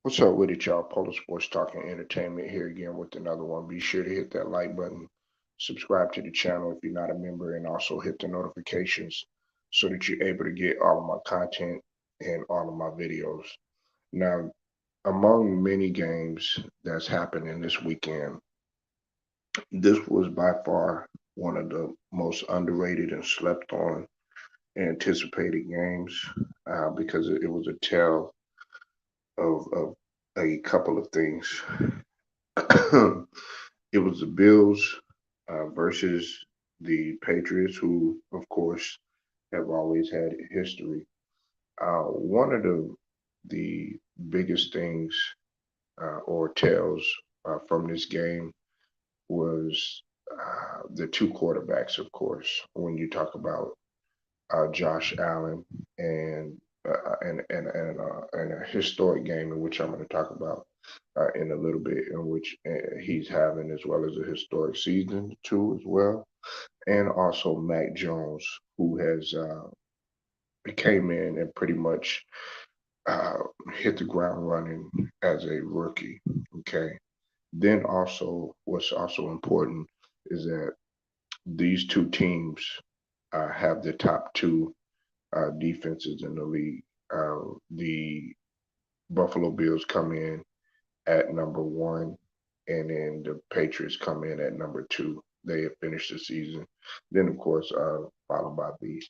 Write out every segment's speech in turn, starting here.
What's up with it, y'all? Polar Sports Talking Entertainment here again with another one. Be sure to hit that like button, subscribe to the channel if you're not a member, and also hit the notifications so that you're able to get all of my content and all of my videos. Now, among many games that's happening this weekend, this was by far one of the most underrated and slept on anticipated games because it was a tale of a couple of things. It was the Bills versus the Patriots, who, of course, have always had history. One of the biggest things or tells from this game was the two quarterbacks, of course. When you talk about Josh Allen and and a historic game in which I'm going to talk about in a little bit, in which he's having as well as a historic season too as well, and also Mac Jones, who has came in and pretty much uh, hit the ground running as a rookie. Okay. Then also, what's also important is that these two teams have the top two defenses in the league. The Buffalo Bills come in at number one, and then the Patriots come in at number two. They have finished the season. Then, of course, followed by the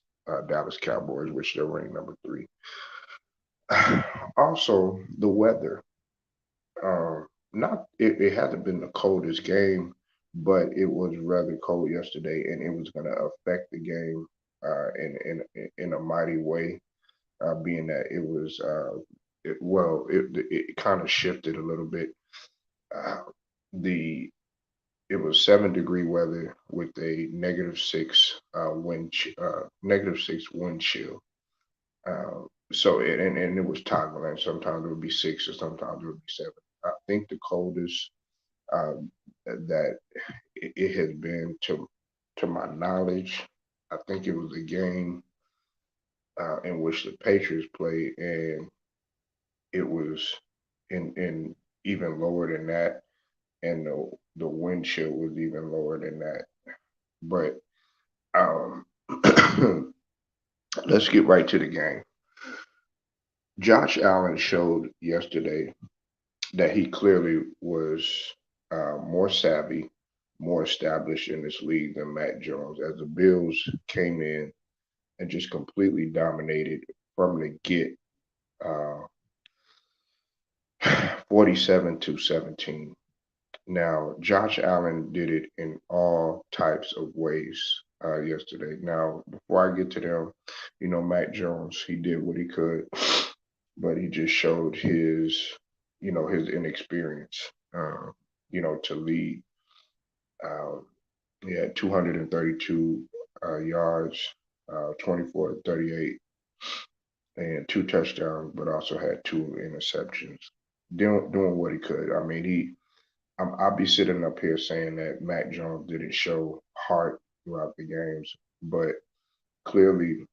Dallas Cowboys, which they're ranked number three. Also, the weather. Not it hasn't been the coldest game, but it was rather cold yesterday, and it was going to affect the game in a mighty way. Being that it was it kind of shifted a little bit. Uh, the It was 7-degree weather with a -6 wind chill. Uh, and it was toggling. Sometimes it would be six, or sometimes it would be seven. I think the coldest that it has been to my knowledge. I think it was a game in which the Patriots played, and it was in even lower than that, and the wind chill was even lower than that. But um, let's get right to the game. Josh Allen showed yesterday that he clearly was more savvy, more established in this league than Matt Jones, as the Bills came in and just completely dominated from the get, uh, 47-17. Now, Josh Allen did it in all types of ways yesterday. Now, before I get to them, Matt Jones, he did what he could, but he just showed his inexperience, to lead. Uh, he had 232 yards, 24 to 38, and two touchdowns, but also had two interceptions. Doing what he could. I mean, I'll be sitting up here saying that Mac Jones didn't show heart throughout the games, but clearly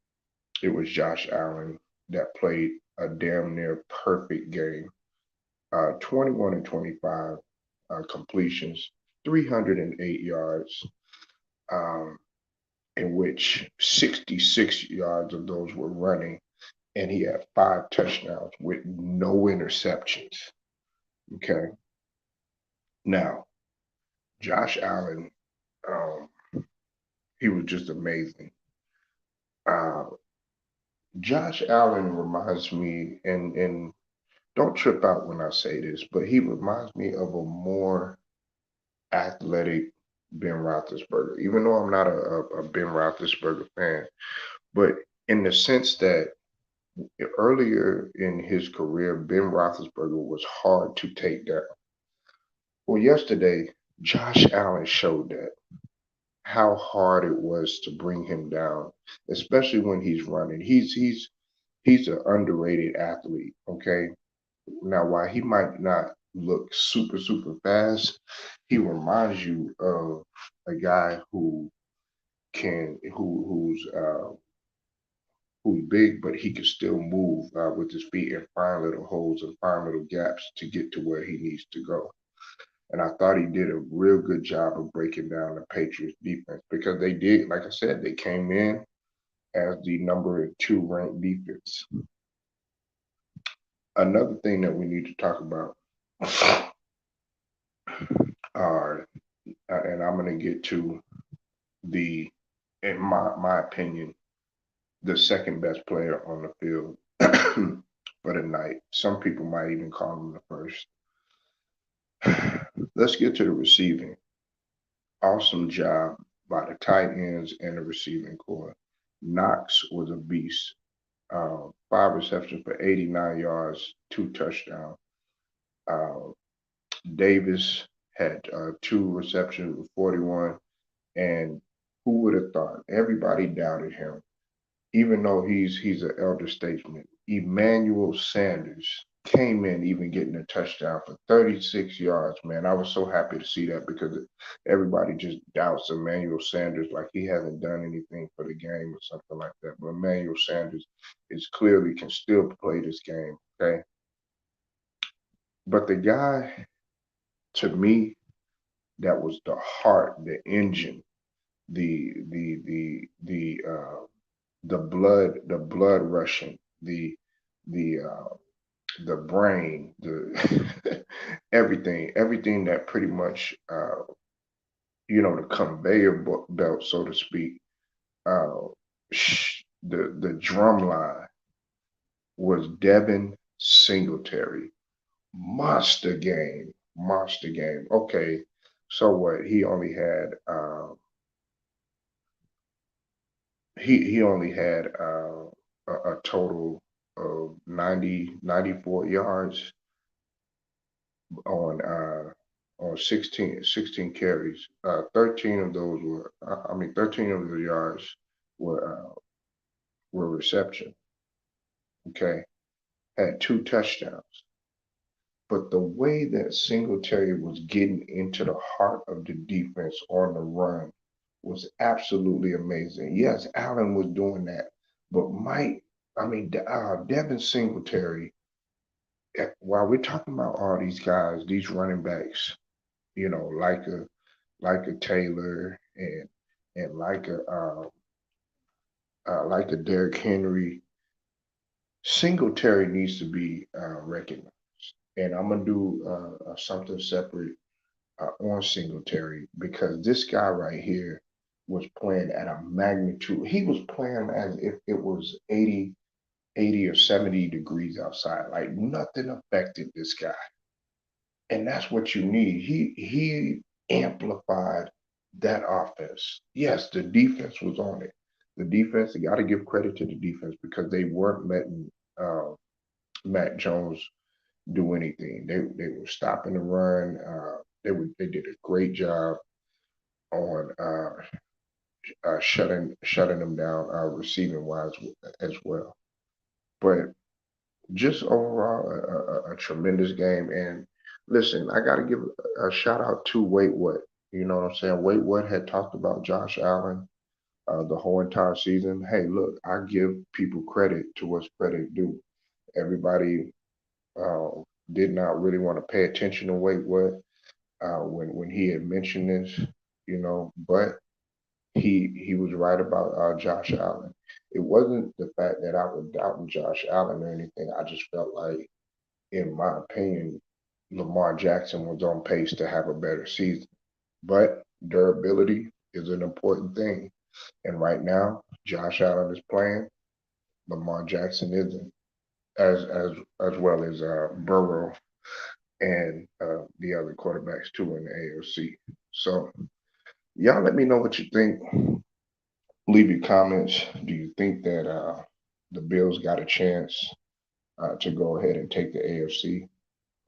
it was Josh Allen that played a damn near perfect game. 21 and 25 completions, 308 yards, um, in which 66 yards of those were running, and he had five touchdowns with no interceptions. Okay. Now, Josh Allen, um, he was just amazing. Uh, Josh Allen reminds me, and don't trip out when I say this, but he reminds me of a more athletic Ben Roethlisberger. Even though I'm not a Ben Roethlisberger fan, but in the sense that earlier in his career, Ben Roethlisberger was hard to take down. Well, yesterday, Josh Allen showed that how hard it was to bring him down, especially when he's running. He's an underrated athlete. Okay, now while he might not look super fast, he reminds you of a guy who can who's who's big, but he can still move with his feet and find little holes and find little gaps to get to where he needs to go. And I thought he did a real good job of breaking down the Patriots defense because they did, like I said, they came in as the number 2 ranked defense. Another thing that we need to talk about are, and I'm going to get to the, in my opinion, the second best player on the field for the night. Some people might even call him the first. Let's get to the receiving. Awesome job by the tight ends and the receiving core. Knox was a beast. 5 receptions for 89 yards, 2 touchdowns. Uh, Davis had 2 receptions with 41. And who would have thought? Everybody doubted him, even though he's an elder statesman. Emmanuel Sanders came in even getting a touchdown for 36 yards, man. I was so happy to see that because everybody just doubts Emmanuel Sanders like he hasn't done anything for the game or something like that. But Emmanuel Sanders is clearly can still play this game, okay? But the guy, to me, that was the heart, the engine, the blood rushing, the brain, the everything that pretty much the conveyor belt, so to speak, uh, the drum line was Devin Singletary. Monster game. Okay, so what? He only had a total of 94 yards on uh, on 16 carries. 13 of those were, 13 of the yards were reception. Okay, had 2 touchdowns. But the way that Singletary was getting into the heart of the defense on the run was absolutely amazing. Yes, Allen was doing that, but Devin Singletary. While we're talking about all these guys, these running backs, like a Taylor and like a Derrick Henry, Singletary needs to be recognized. And I'm gonna do something separate on Singletary because this guy right here was playing at a magnitude. He was playing as if it was 80 or 70 degrees outside. Like nothing affected this guy. And that's what you need. He amplified that offense. Yes, the defense was on it. The defense, you got to give credit to the defense because they weren't letting Matt Jones do anything. They were stopping the run. They did a great job on shutting them down receiving wise as well. But just overall a tremendous game. And listen, I got to give a shout out to Wait What. You know what I'm saying? Wait What had talked about Josh Allen the whole entire season. Hey, look, I give people credit to what's credit due. Everybody uh, did not really want to pay attention to Wait What when he had mentioned this, but he was right about Josh Allen. It wasn't the fact that I was doubting Josh Allen or anything. I just felt like, in my opinion, Lamar Jackson was on pace to have a better season. But durability is an important thing. And right now, Josh Allen is playing, Lamar Jackson isn't, as well as Burrow and the other quarterbacks too in the AFC. So y'all let me know what you think. Leave your comments. Do you think that the Bills got a chance to go ahead and take the AFC?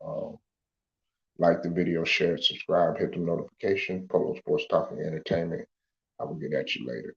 Um, like the video, share it, subscribe, hit the notification. Polo Sports Talking Entertainment. I will get at you later.